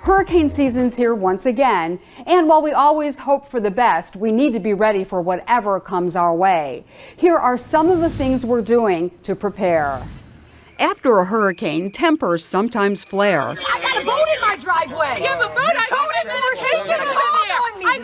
Hurricane season's here once again, and while we always hope for the best, we need to be ready for whatever comes our way. Here are some of the things we're doing to prepare. After a hurricane, tempers sometimes flare. I got a boat in my driveway. You have a boat? I don't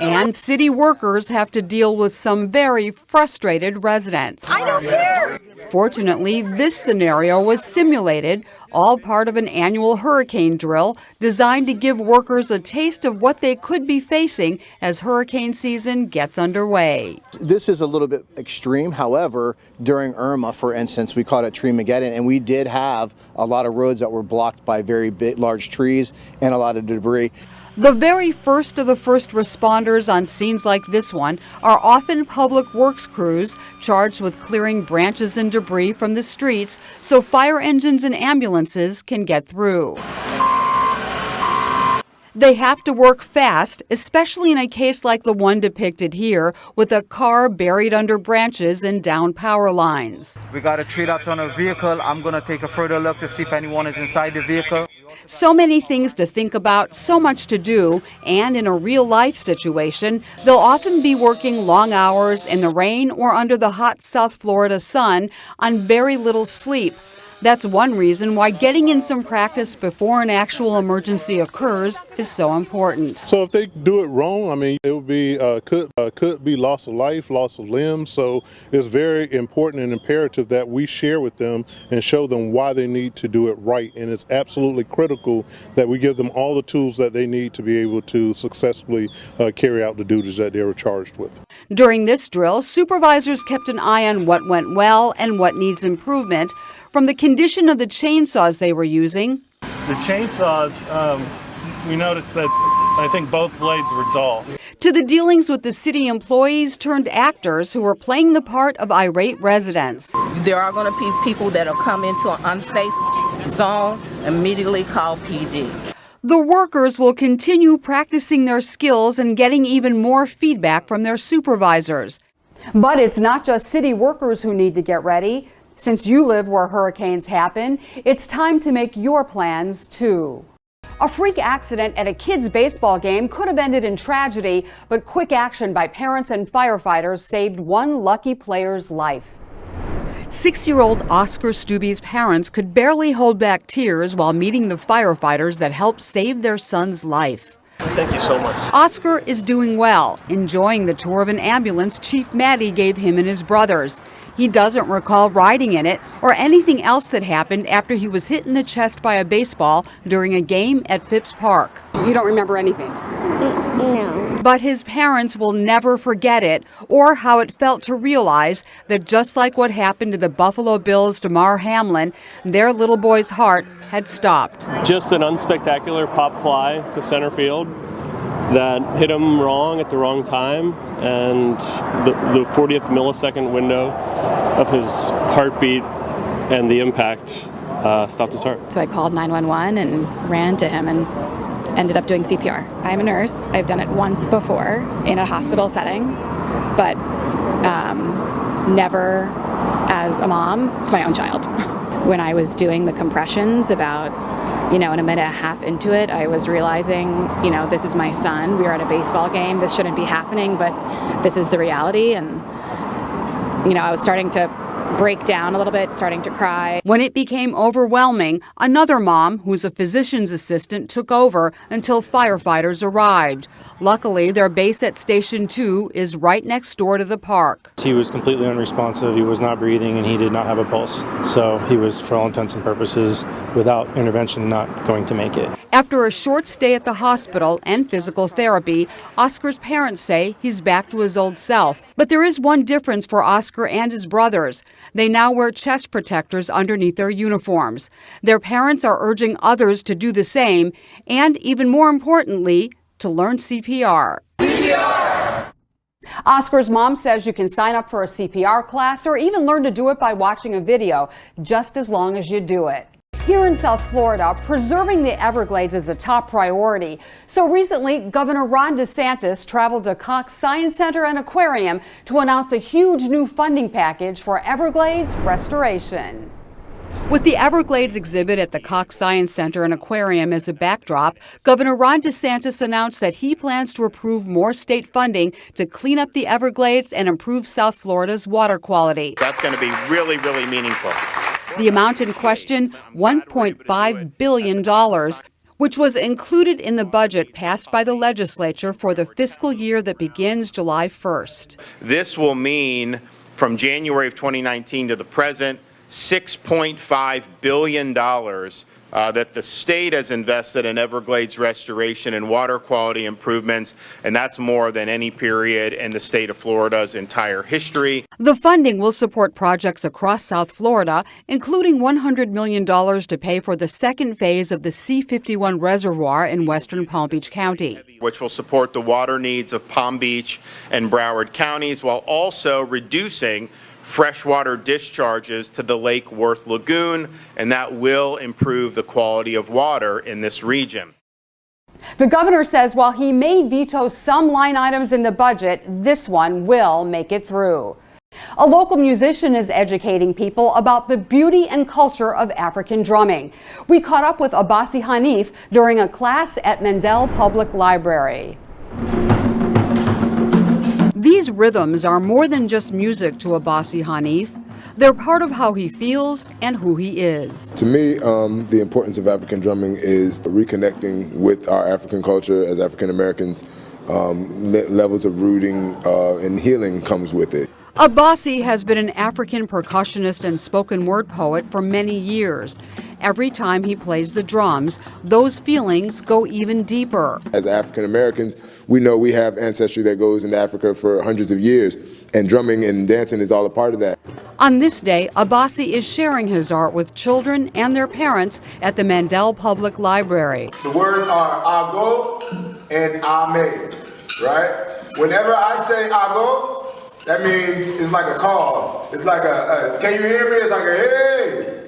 know. And city workers have to deal with some very frustrated residents. I don't care. Fortunately, this scenario was simulated, all part of an annual hurricane drill designed to give workers a taste of what they could be facing as hurricane season gets underway. This is a little bit extreme. However, during Irma, for instance, we called it Treemageddon, and we did have a lot of roads that were blocked by very big, large trees and a lot of debris. The very first of the first responders on scenes like this one are often public works crews charged with clearing branches and debris from the streets so fire engines and ambulances can get through. They have to work fast, especially in a case like the one depicted here, with a car buried under branches and down power lines. We got a tree that's on a vehicle. I'm going to take a further look to see if anyone is inside the vehicle. So many things to think about, so much to do, and in a real-life situation, they'll often be working long hours in the rain or under the hot South Florida sun on very little sleep. That's one reason why getting in some practice before an actual emergency occurs is so important. So if they do it wrong, I mean, it would be could be loss of life, loss of limbs. So it's very important and imperative that we share with them and show them why they need to do it right. And it's absolutely critical that we give them all the tools that they need to be able to successfully carry out the duties that they were charged with. During this drill, supervisors kept an eye on what went well and what needs improvement, from the condition of the chainsaws they were using. The chainsaws, we noticed that I think both blades were dull. To the dealings with the city employees turned actors who were playing the part of irate residents. There are going to be people that will come into an unsafe zone, immediately call PD. The workers will continue practicing their skills and getting even more feedback from their supervisors. But it's not just city workers who need to get ready. Since you live where hurricanes happen, it's time to make your plans too. A freak accident at a kids' baseball game could have ended in tragedy, but quick action by parents and firefighters saved one lucky player's life. 6-year-old Oscar Stubbe's parents could barely hold back tears while meeting the firefighters that helped save their son's life. Thank you so much. Oscar is doing well, enjoying the tour of an ambulance Chief Maddie gave him and his brothers. He doesn't recall riding in it or anything else that happened after he was hit in the chest by a baseball during a game at Phipps Park. You don't remember anything? No. But his parents will never forget it or how it felt to realize that just like what happened to the Buffalo Bills' Damar Hamlin, their little boy's heart had stopped. Just an unspectacular pop fly to center field that hit him wrong at the wrong time, and the 40th millisecond window of his heartbeat and the impact stopped his heart. So I called 911 and ran to him and ended up doing CPR. I'm a nurse. I've done it once before in a hospital setting, but never as a mom to my own child. When I was doing the compressions about, in a minute and a half into it, I was realizing, this is my son. We are at a baseball game. This shouldn't be happening, but this is the reality. And, I was starting to break down a little bit, starting to cry. When it became overwhelming, another mom, who's a physician's assistant, took over until firefighters arrived. Luckily, their base at Station 2 is right next door to the park. He was completely unresponsive. He was not breathing, and he did not have a pulse. So he was, for all intents and purposes, without intervention, not going to make it. After a short stay at the hospital and physical therapy, Oscar's parents say he's back to his old self. But there is one difference for Oscar and his brothers. They now wear chest protectors underneath their uniforms. Their parents are urging others to do the same, and even more importantly, to learn CPR. CPR! Oscar's mom says you can sign up for a CPR class or even learn to do it by watching a video, just as long as you do it. Here in South Florida, preserving the Everglades is a top priority. So recently, Governor Ron DeSantis traveled to Cox Science Center and Aquarium to announce a huge new funding package for Everglades restoration. With the Everglades exhibit at the Cox Science Center and Aquarium as a backdrop, Governor Ron DeSantis announced that he plans to approve more state funding to clean up the Everglades and improve South Florida's water quality. That's going to be really, really meaningful. The amount in question, $1.5 billion, which was included in the budget passed by the legislature for the fiscal year that begins July 1st. This will mean from January of 2019 to the present, $6.5 billion that the state has invested in Everglades restoration and water quality improvements, and that's more than any period in the state of Florida's entire history. The funding will support projects across South Florida, including $100 million to pay for the second phase of the C-51 reservoir in western Palm Beach County, which will support the water needs of Palm Beach and Broward counties while also reducing freshwater discharges to the Lake Worth Lagoon, and that will improve the quality of water in this region. The governor says while he may veto some line items in the budget, this one will make it through. A local musician is educating people about the beauty and culture of African drumming. We caught up with Abasi Hanif during a class at Mandel Public Library. These rhythms are more than just music to Abasi Hanif. They're part of how he feels and who he is. To me, the importance of African drumming is reconnecting with our African culture as African Americans. Levels of rooting and healing comes with it. Abasi has been an African percussionist and spoken word poet for many years. Every time he plays the drums, those feelings go even deeper. As African Americans, we know we have ancestry that goes into Africa for hundreds of years, and drumming and dancing is all a part of that. On this day, Abasi is sharing his art with children and their parents at the Mandel Public Library. The words are ago and ame, right? Whenever I say ago, that means it's like a call. It's like can you hear me? It's like a hey.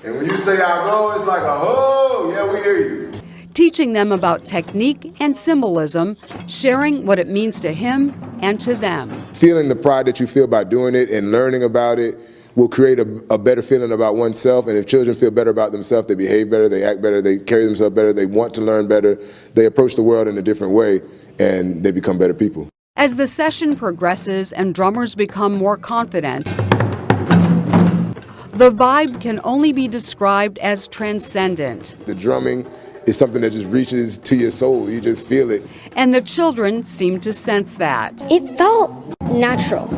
And when you say ago, it's like a ho, yeah, we hear you. Teaching them about technique and symbolism, sharing what it means to him and to them. Feeling the pride that you feel by doing it and learning about it will create a better feeling about oneself. And if children feel better about themselves, they behave better, they act better, they carry themselves better, they want to learn better, they approach the world in a different way, and they become better people. As the session progresses and drummers become more confident, the vibe can only be described as transcendent. The drumming is something that just reaches to your soul. You just feel it. And the children seem to sense that. It felt natural,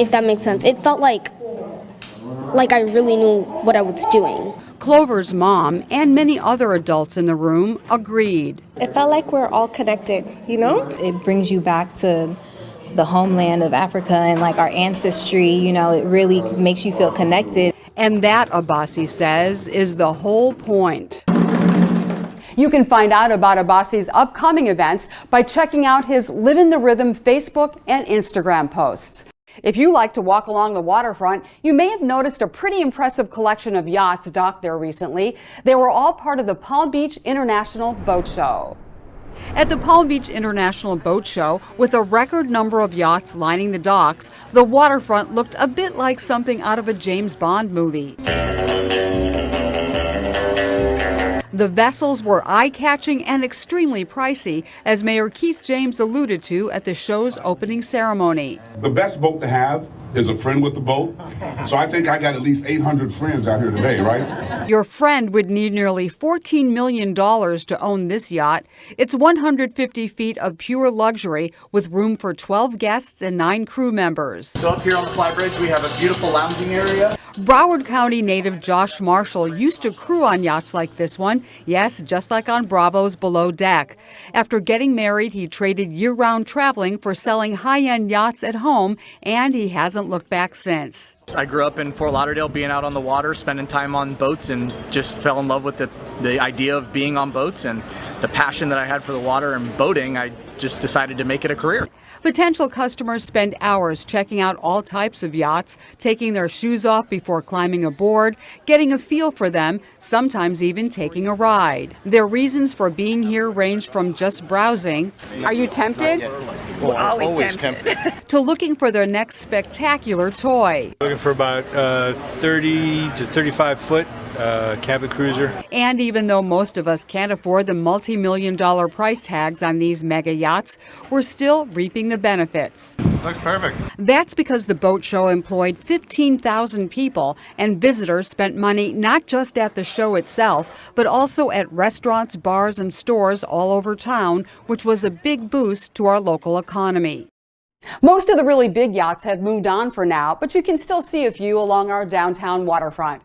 if that makes sense. It felt like I really knew what I was doing. Clover's mom and many other adults in the room agreed. It felt like we're all connected, you know? It brings you back to the homeland of Africa and like our ancestry, you know, it really makes you feel connected. And that, Abasi says, is the whole point. You can find out about Abasi's upcoming events by checking out his Live in the Rhythm Facebook and Instagram posts. If you like to walk along the waterfront, you may have noticed a pretty impressive collection of yachts docked there recently. They were all part of the Palm Beach International Boat Show. At the Palm Beach International Boat Show, with a record number of yachts lining the docks, the waterfront looked a bit like something out of a James Bond movie. The vessels were eye-catching and extremely pricey, as Mayor Keith James alluded to at the show's opening ceremony. The best boat to have is a friend with the boat. So I think I got at least 800 friends out here today, right? Your friend would need nearly $14 million to own this yacht. It's 150 feet of pure luxury with room for 12 guests and 9 crew members. So up here on the flybridge, we have a beautiful lounging area. Broward County native Josh Marshall used to crew on yachts like this one. Yes, just like on Bravo's Below Deck. After getting married, he traded year-round traveling for selling high-end yachts at home, and he hasn't looked back since. I grew up in Fort Lauderdale, being out on the water, spending time on boats, and just fell in love with the idea of being on boats and the passion that I had for the water and boating. I just decided to make it a career. Potential customers spend hours checking out all types of yachts, taking their shoes off before climbing aboard, getting a feel for them, sometimes even taking a ride. Their reasons for being here range from just browsing. Are you tempted? Well, always tempted. To looking for their next spectacular toy. Look looking for about 30 to 35 foot cabin cruiser. And even though most of us can't afford the multi-million-dollar price tags on these mega yachts, we're still reaping the benefits. Looks perfect. That's because the boat show employed 15,000 people, and visitors spent money not just at the show itself, but also at restaurants, bars, and stores all over town, which was a big boost to our local economy. Most of the really big yachts have moved on for now, but you can still see a few along our downtown waterfront.